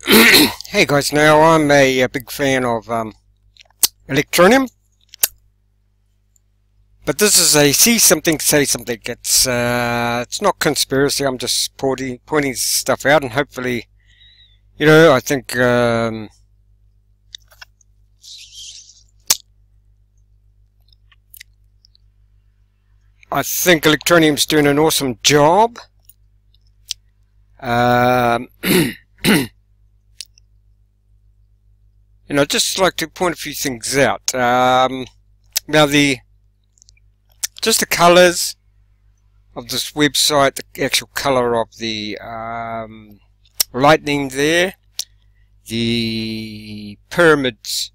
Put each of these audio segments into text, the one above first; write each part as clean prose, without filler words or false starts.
Hey guys, now I'm a big fan of Electroneum, but this is a see something, say something. It's not conspiracy. I'm just pointing stuff out, and hopefully, I think Electroneum's doing an awesome job. I'd just like to point a few things out. Now just the colors of this website, the actual color of the lightning there, the pyramids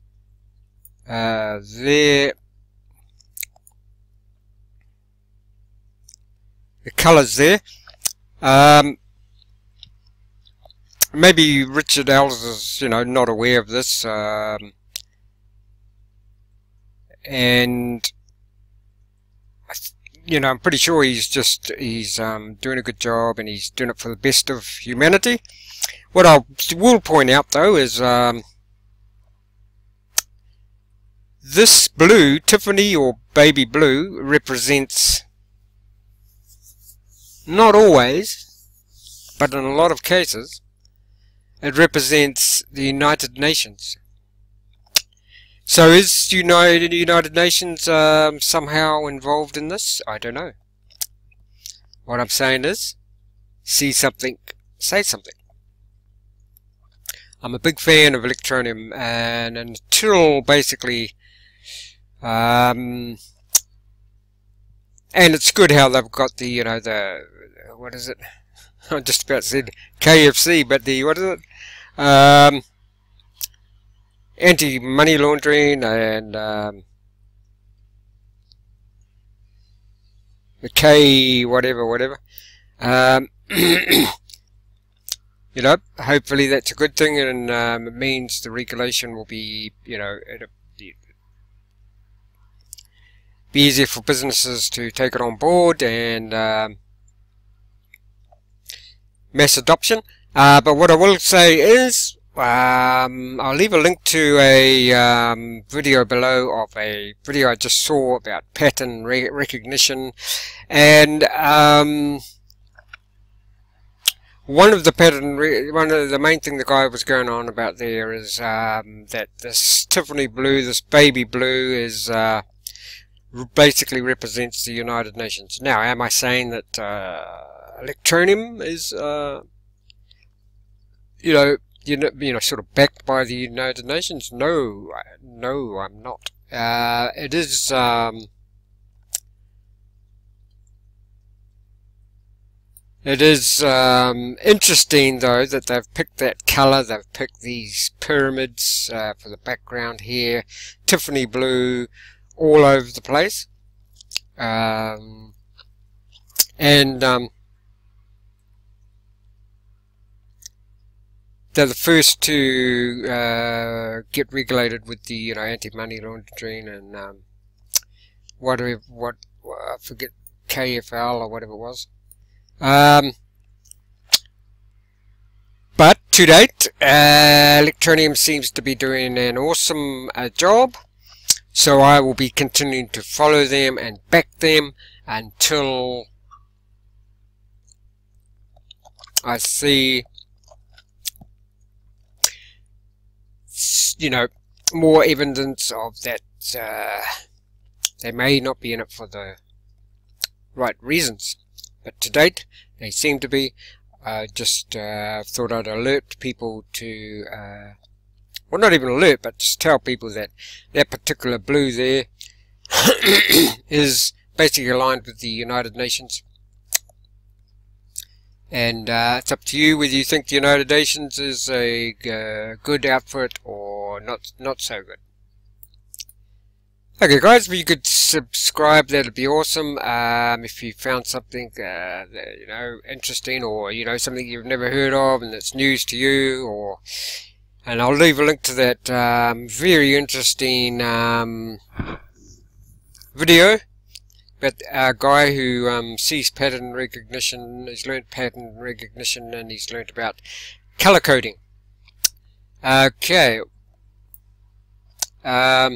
there, the colors there. Maybe Richard Ellis is, not aware of this, and I'm pretty sure he's doing a good job, and he's doing it for the best of humanity. What I will point out though is this blue, Tiffany or baby blue, represents, not always, but in a lot of cases, it represents the United Nations. So is the United Nations somehow involved in this? I don't know. What I'm saying is, see something, say something. I'm a big fan of Electroneum, and until basically, and it's good how they've got the, what is it? I just about said KFC, but what is it? Anti-money laundering and the K whatever. Hopefully that's a good thing, and it means the regulation will be, it'll be easier for businesses to take it on board, and mass adoption. But what I will say is, I'll leave a link to a video below of a video I just saw about pattern recognition, and one of the main thing the guy was going on about there is that this Tiffany blue, this baby blue, is basically represents the United Nations. Now, am I saying that Electroneum is sort of backed by the United Nations? No, I'm not. It is interesting though that they've picked that color. They've picked these pyramids for the background here, Tiffany blue, all over the place, they're the first to get regulated with the anti-money laundering and I forget, KFL or whatever it was. But to date, Electroneum seems to be doing an awesome job. So I will be continuing to follow them and back them until I see more evidence of that they may not be in it for the right reasons, but to date they seem to be. Just thought I'd alert people to well, not even alert, but just tell people that that particular blue there is basically aligned with the United Nations. And it's up to you whether you think the United Nations is a good outfit or not so good. Okay guys, if you could subscribe, that'd be awesome. If you found something interesting, or something you've never heard of and it's news to you, and I'll leave a link to that very interesting video about a guy who sees pattern recognition. He's learnt pattern recognition, and he's learnt about color coding. Okay. Now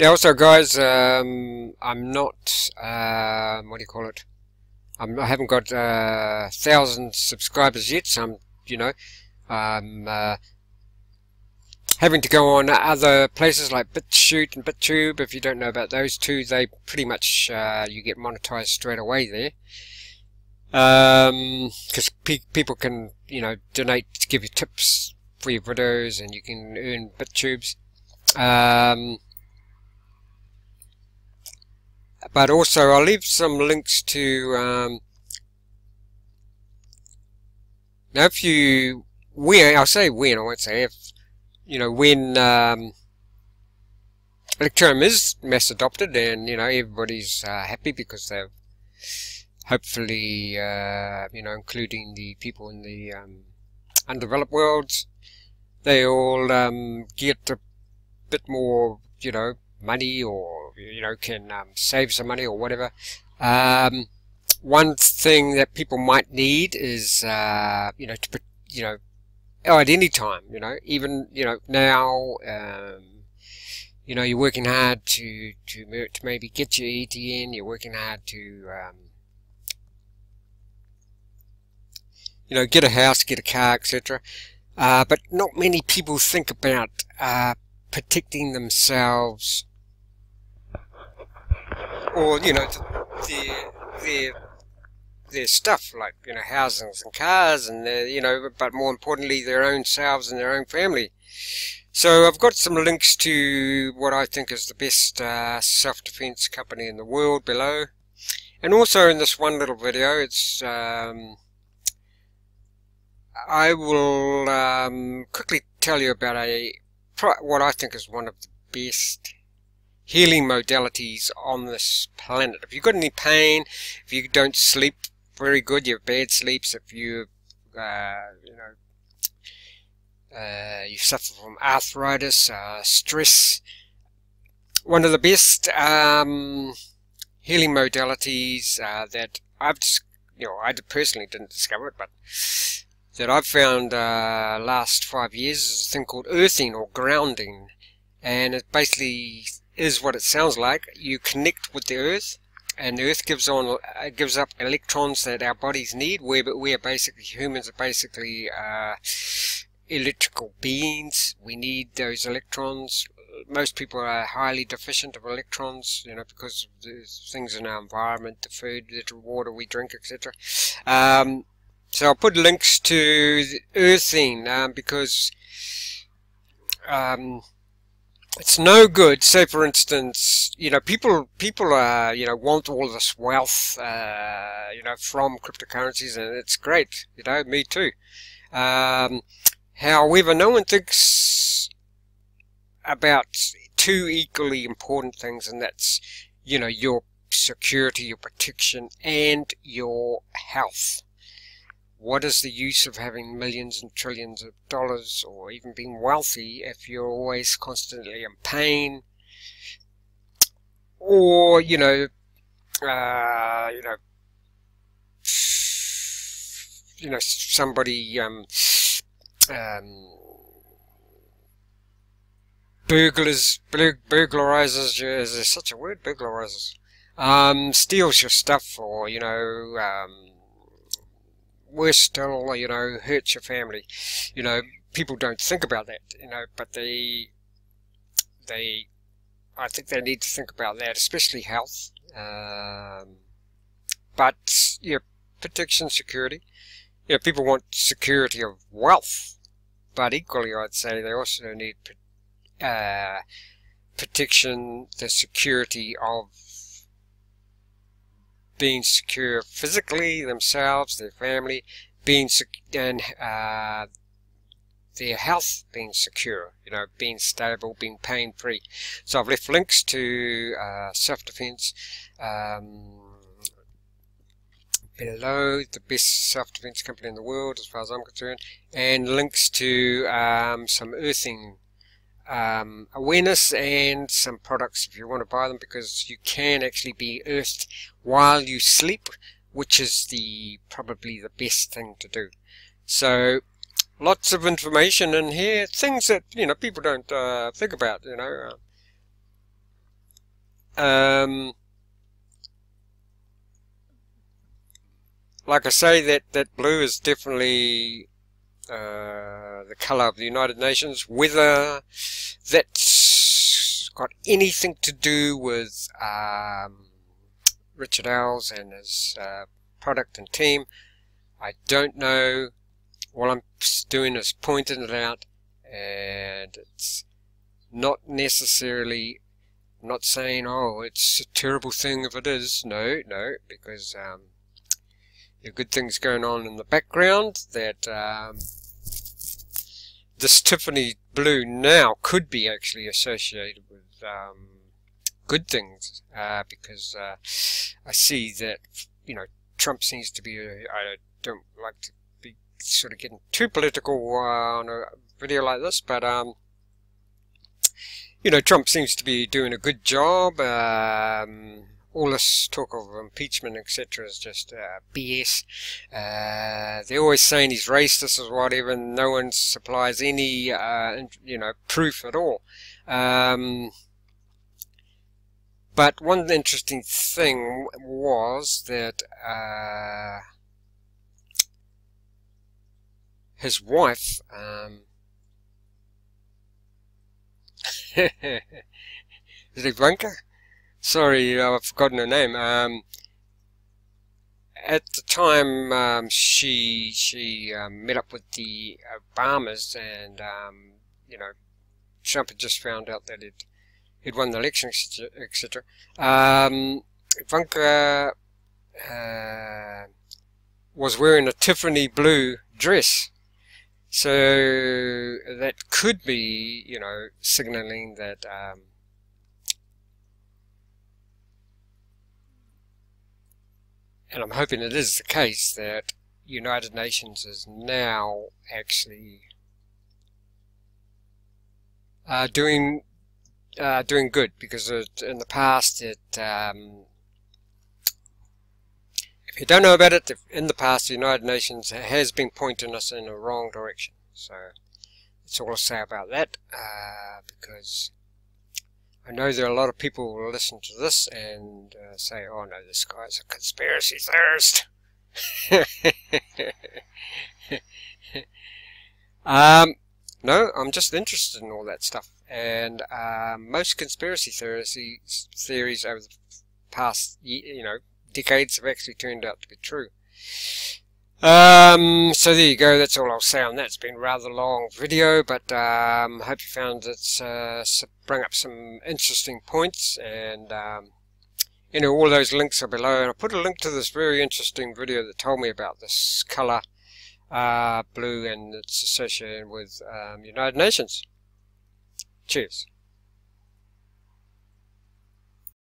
also guys, I'm not, what do you call it? I haven't got 1,000 subscribers yet, so I'm, you know, I'm having to go on other places like BitChute and BitTube. If you don't know about those two, they pretty much, you get monetized straight away there. Because people can, you know, donate to give you tips for your videos, and you can earn BitTubes. But also I'll leave some links to, now if you, I'll say when, I won't say if, you know, when Electroneum is mass adopted, and, you know, everybody's happy because they've hopefully, you know, including the people in the undeveloped worlds, they all get a bit more, you know, money, or, you know, can save some money or whatever. One thing that people might need is, you know, to, you know, at any time, you know, even, you know, now, you know, you're working hard to maybe get your ETN, you're working hard to, you know, get a house, get a car, etc. But not many people think about protecting themselves, or, you know, their stuff, like, you know, houses and cars, and you know, but more importantly, their own selves and their own family. So I've got some links to what I think is the best self-defense company in the world below, and also in this one little video, it's I will quickly tell you about what I think is one of the best healing modalities on this planet. If you've got any pain, if you don't sleep very good, you have bad sleeps, if you, you know, you suffer from arthritis, stress, one of the best healing modalities that I've, you know, I personally didn't discover it, but that I've found last 5 years is a thing called earthing or grounding, and it basically is what it sounds like. You connect with the earth, and the earth gives up electrons that our bodies need. We're basically, humans are basically electrical beings. We need those electrons. Most people are highly deficient of electrons, you know, because of the things in our environment, the food, the water we drink, etc. So I'll put links to the earthing, because it's no good. Say, for instance, you know, people you know, want all this wealth, you know, from cryptocurrencies, and it's great, you know, me too. However, no one thinks about two equally important things, and that's, you know, your security, your protection, and your health. What is the use of having millions and trillions of dollars, or even being wealthy, if you're always constantly in pain, or, you know, somebody burglarizes you, is there such a word, burglarizes, steals your stuff, or, you know, worse still, you know, hurts your family. You know, people don't think about that, you know, but I think they need to think about that, especially health. But, you know, protection, security. You know, people want security of wealth, but equally, I'd say they also need protection, the security of being secure physically, themselves, their family, and their health being secure, you know, being stable, being pain-free. So I've left links to self-defense below, the best self-defense company in the world as far as I'm concerned, and links to some earthing awareness, and some products if you want to buy them, because you can actually be earthed while you sleep, which is probably the best thing to do. So lots of information in here, things that, you know, people don't think about, you know. Like I say, that blue is definitely the color of the United Nations. Whether that's got anything to do with Richard Owls and his product and team, I don't know. All I'm doing is pointing it out, and it's not necessarily, I'm not saying, oh, it's a terrible thing if it is. No, because there are good things going on in the background that this Tiffany blue now could be actually associated with good things, because I see that, you know, Trump seems to be, I don't like to be sort of getting too political on a video like this, but you know, Trump seems to be doing a good job. All this talk of impeachment, etc., is just BS. They're always saying he's racist or whatever, and no one supplies any, you know, proof at all. But one interesting thing was that his wife, is it Ivanka? Sorry, I've forgotten her name. At the time, she met up with the Obamas, and you know, Trump had just found out that he'd won the election, etc. Ivanka was wearing a Tiffany blue dress, so that could be, you know, signaling that and I'm hoping it is the case, that United Nations is now actually doing good, because in the past if you don't know about it, in the past the United Nations has been pointing us in the wrong direction. So that's all I'll say about that, because I know there are a lot of people who will listen to this and say, oh no, this guy's a conspiracy theorist. No, I'm just interested in all that stuff. And most conspiracy theories over the past, you know, decades have actually turned out to be true. So there you go, that's all I'll say on that. It's been a rather long video, but I hope you found it's bring up some interesting points, and you know, all those links are below, and I put a link to this very interesting video that told me about this color blue, and it's associated with United Nations. Cheers.